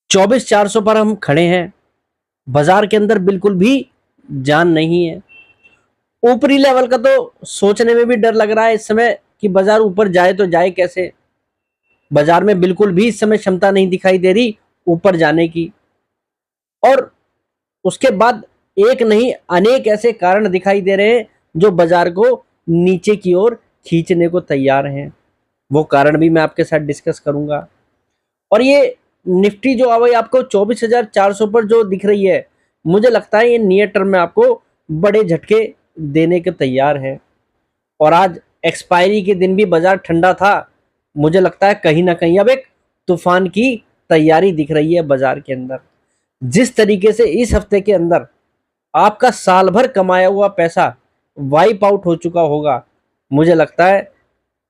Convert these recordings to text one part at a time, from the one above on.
24,400 पर हम खड़े हैं। बाजार के अंदर बिल्कुल भी जान नहीं है। ऊपरी लेवल का तो सोचने में भी डर लग रहा है इस समय कि बाजार ऊपर जाए तो जाए कैसे। बाजार में बिल्कुल भी इस समय क्षमता नहीं दिखाई दे रही ऊपर जाने की। और उसके बाद एक नहीं अनेक ऐसे कारण दिखाई दे रहे हैं जो बाजार को नीचे की ओर खींचने को तैयार हैं। वो कारण भी मैं आपके साथ डिस्कस करूंगा। और ये निफ्टी जो अभी आपको 24,400 पर जो दिख रही है, मुझे लगता है ये नियर टर्म में आपको बड़े झटके देने के तैयार है। और आज एक्सपायरी के दिन भी बाजार ठंडा था। मुझे लगता है कहीं ना कहीं अब एक तूफान की तैयारी दिख रही है बाजार के अंदर। जिस तरीके से इस हफ्ते के अंदर आपका साल भर कमाया हुआ पैसा वाइप आउट हो चुका होगा, मुझे लगता है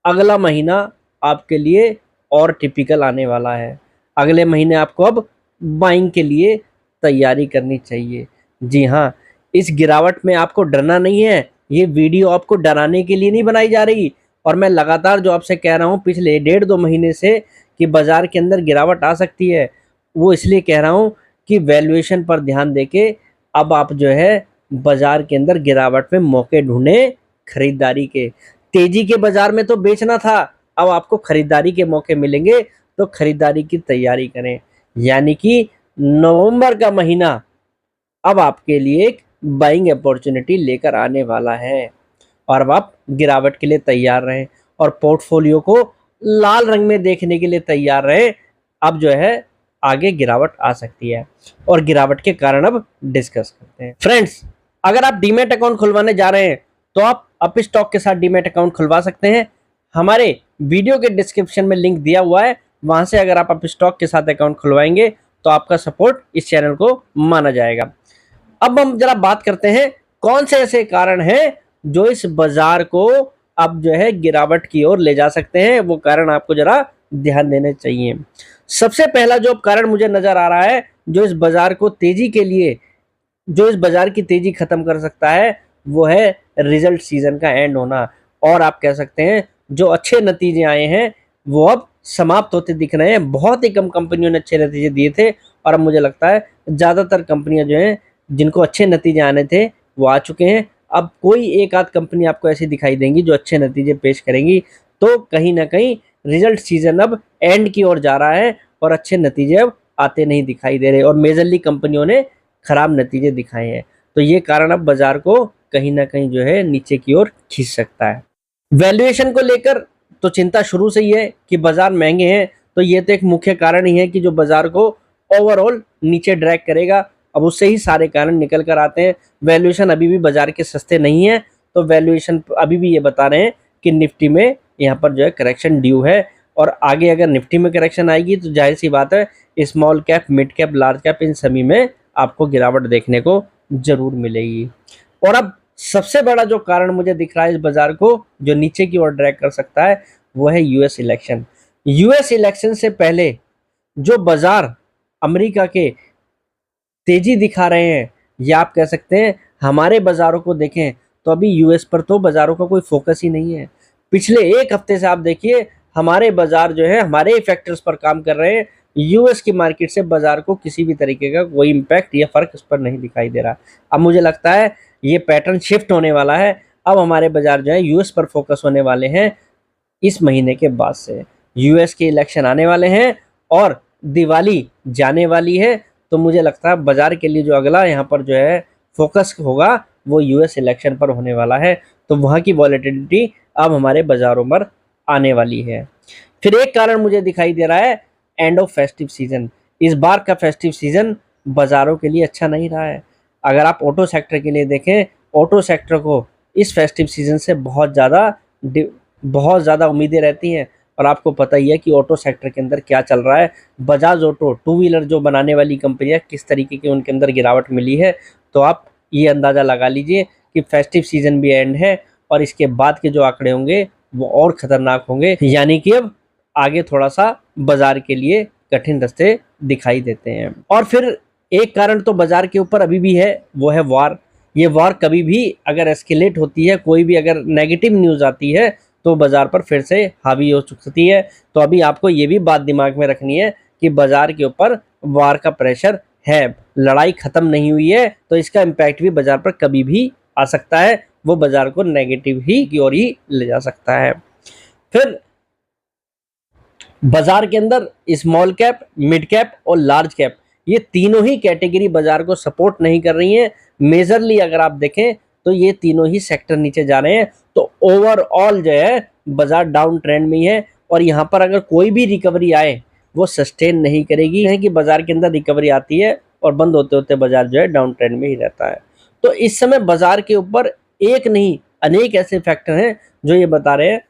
अगला महीना आपके लिए और टिपिकल आने वाला है। अगले महीने आपको अब बाइंग के लिए तैयारी करनी चाहिए। जी हाँ, इस गिरावट में आपको डरना नहीं है। ये वीडियो आपको डराने के लिए नहीं बनाई जा रही। और मैं लगातार जो आपसे कह रहा हूँ पिछले 1.5-2 महीने से कि बाजार के अंदर गिरावट आ सकती है, वो इसलिए कह रहा हूँ कि वैल्यूएशन पर ध्यान देके अब आप जो है बाजार के अंदर गिरावट में मौके ढूंढे खरीदारी के। तेजी के बाजार में तो बेचना था, अब आपको खरीदारी के मौके मिलेंगे तो खरीदारी की तैयारी करें। यानी कि नवंबर का महीना अब आपके लिए एक बाइंग अपॉर्चुनिटी लेकर आने वाला है। और अब आप गिरावट के लिए तैयार रहें और पोर्टफोलियो को लाल रंग में देखने के लिए तैयार रहें। अब जो है आगे गिरावट आ सकती है और गिरावट के कारण अब डिस्कस करते हैं। फ्रेंड्स, अगर आप डीमैट अकाउंट खुलवाने जा रहे हैं तो आप अप स्टॉक के साथ डीमैट अकाउंट खुलवा सकते हैं। हमारे वीडियो के डिस्क्रिप्शन में लिंक दिया हुआ है, वहां से अगर आप अप स्टॉक के साथ अकाउंट खुलवाएंगे तो आपका सपोर्ट इस चैनल को माना जाएगा। अब हम जरा बात करते हैं कौन से ऐसे कारण हैं जो इस बाजार को अब जो है गिरावट की ओर ले जा सकते हैं। वो कारण आपको जरा ध्यान देने चाहिए। सबसे पहला जो कारण मुझे नजर आ रहा है जो इस बाजार को तेजी के लिए, जो इस बाजार की तेजी खत्म कर सकता है, वो है रिजल्ट सीजन का एंड होना। और आप कह सकते हैं जो अच्छे नतीजे आए हैं वो अब समाप्त होते दिख रहे हैं। बहुत ही कम कंपनियों ने अच्छे नतीजे दिए थे और अब मुझे लगता है ज़्यादातर कंपनियां जो हैं जिनको अच्छे नतीजे आने थे वो आ चुके हैं। अब कोई एक आध कंपनी आपको ऐसी दिखाई देंगी जो अच्छे नतीजे पेश करेंगी। तो कहीं ना कहीं रिजल्ट सीजन अब एंड की ओर जा रहा है और अच्छे नतीजे अब आते नहीं दिखाई दे रहे और मेजरली कंपनियों ने खराब नतीजे दिखाए हैं। तो ये कारण अब बाजार को कहीं ना कहीं जो है नीचे की ओर खींच सकता है। वैल्यूएशन को लेकर तो चिंता शुरू से ही है कि बाजार महंगे हैं, तो ये तो एक मुख्य कारण ही है कि जो बाजार को ओवरऑल नीचे ड्रैग करेगा। अब उससे ही सारे कारण निकल कर आते हैं। वैल्यूएशन अभी भी बाजार के सस्ते नहीं है, तो वैल्यूएशन अभी भी ये बता रहे हैं कि निफ्टी में यहाँ पर जो है करेक्शन ड्यू है। और आगे अगर निफ्टी में करेक्शन आएगी तो जाहिर सी बात है small cap, mid cap, large cap इन सभी में आपको गिरावट देखने को जरूर मिलेगी। और अब सबसे बड़ा जो कारण मुझे दिख रहा है इस बाजार को जो नीचे की ओर ड्रैग कर सकता है वो है यूएस इलेक्शन। यूएस इलेक्शन से पहले जो बाजार अमेरिका के तेजी दिखा रहे हैं, या आप कह सकते हैं हमारे बाजारों को देखें तो अभी यूएस पर तो बाजारों का कोई फोकस ही नहीं है। पिछले एक हफ्ते से आप देखिए हमारे बाजार जो है हमारे फैक्टर्स पर काम कर रहे हैं। यूएस की मार्केट से बाजार को किसी भी तरीके का कोई इम्पैक्ट या फर्क इस पर नहीं दिखाई दे रहा। अब मुझे लगता है ये पैटर्न शिफ्ट होने वाला है। अब हमारे बाजार जो है यूएस पर फोकस होने वाले हैं इस महीने के बाद से। यूएस के इलेक्शन आने वाले हैं और दिवाली जाने वाली है, तो मुझे लगता है बाजार के लिए जो अगला यहाँ पर जो है फोकस होगा वो यूएस इलेक्शन पर होने वाला है। तो वहाँ की वॉलेटिलिटी अब हमारे बाजारों पर आने वाली है। फिर एक कारण मुझे दिखाई दे रहा है एंड ऑफ फेस्टिव सीजन। इस बार का फेस्टिव सीजन बाजारों के लिए अच्छा नहीं रहा है। अगर आप ऑटो सेक्टर के लिए देखें, ऑटो सेक्टर को इस फेस्टिव सीजन से बहुत ज़्यादा उम्मीदें रहती हैं। और आपको पता ही है कि ऑटो सेक्टर के अंदर क्या चल रहा है। बजाज ऑटो, टू व्हीलर जो बनाने वाली कंपनियां, किस तरीके की उनके अंदर गिरावट मिली है। तो आप ये अंदाज़ा लगा लीजिए कि फेस्टिव सीजन भी एंड है और इसके बाद के जो आंकड़े होंगे वो और ख़तरनाक होंगे। यानी कि अब आगे थोड़ा सा बाजार के लिए कठिन रास्ते दिखाई देते हैं। और फिर एक कारण तो बाजार के ऊपर अभी भी है, वो है वॉर। ये वॉर कभी भी अगर एस्केलेट होती है, कोई भी अगर नेगेटिव न्यूज़ आती है तो बाजार पर फिर से हावी हो सकती है। तो अभी आपको ये भी बात दिमाग में रखनी है कि बाजार के ऊपर वार का प्रेशर है, लड़ाई खत्म नहीं हुई है, तो इसका इम्पैक्ट भी बाजार पर कभी भी आ सकता है, वो बाजार को नेगेटिव ही की ओर ही ले जा सकता है। फिर बाजार के अंदर स्मॉल कैप, मिड कैप और लार्ज कैप, ये तीनों ही कैटेगरी बाजार को सपोर्ट नहीं कर रही हैं। मेजरली अगर आप देखें तो ये तीनों ही सेक्टर नीचे जा रहे हैं, तो ओवरऑल जो है बाजार डाउन ट्रेंड में ही है। और यहाँ पर अगर कोई भी रिकवरी आए वो सस्टेन नहीं करेगी, है कि बाजार के अंदर रिकवरी आती है और बंद होते होते बाजार जो है डाउन ट्रेंड में ही रहता है। तो इस समय बाजार के ऊपर एक नहीं अनेक ऐसे फैक्टर हैं जो ये बता रहे हैं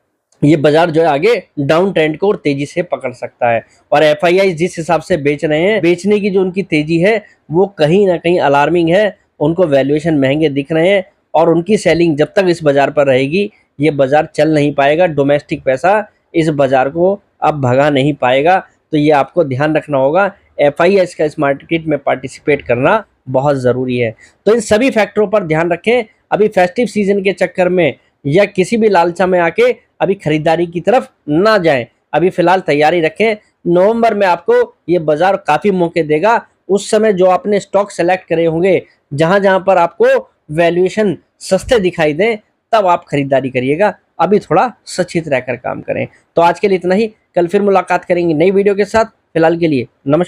ये बाजार जो है आगे डाउन ट्रेंड को और तेजी से पकड़ सकता है। और एफआईआई जिस हिसाब से बेच रहे हैं, बेचने की जो उनकी तेजी है वो कहीं ना कहीं अलार्मिंग है। उनको वैल्यूएशन महंगे दिख रहे हैं और उनकी सेलिंग जब तक इस बाजार पर रहेगी ये बाजार चल नहीं पाएगा। डोमेस्टिक पैसा इस बाजार को अब भगा नहीं पाएगा, तो ये आपको ध्यान रखना होगा। एफआईआई का इस मार्केट में पार्टिसिपेट करना बहुत ज़रूरी है। तो इन सभी फैक्टरों पर ध्यान रखें। अभी फेस्टिव सीजन के चक्कर में या किसी भी लालसा में आके अभी खरीदारी की तरफ ना जाएं। अभी फिलहाल तैयारी रखें। नवंबर में आपको ये बाजार काफ़ी मौके देगा। उस समय जो आपने स्टॉक सेलेक्ट करे होंगे, जहां जहां पर आपको वैल्यूएशन सस्ते दिखाई दें, तब आप खरीदारी करिएगा। अभी थोड़ा सचेत रहकर काम करें। तो आज के लिए इतना ही, कल फिर मुलाकात करेंगे नई वीडियो के साथ। फिलहाल के लिए नमस्कार।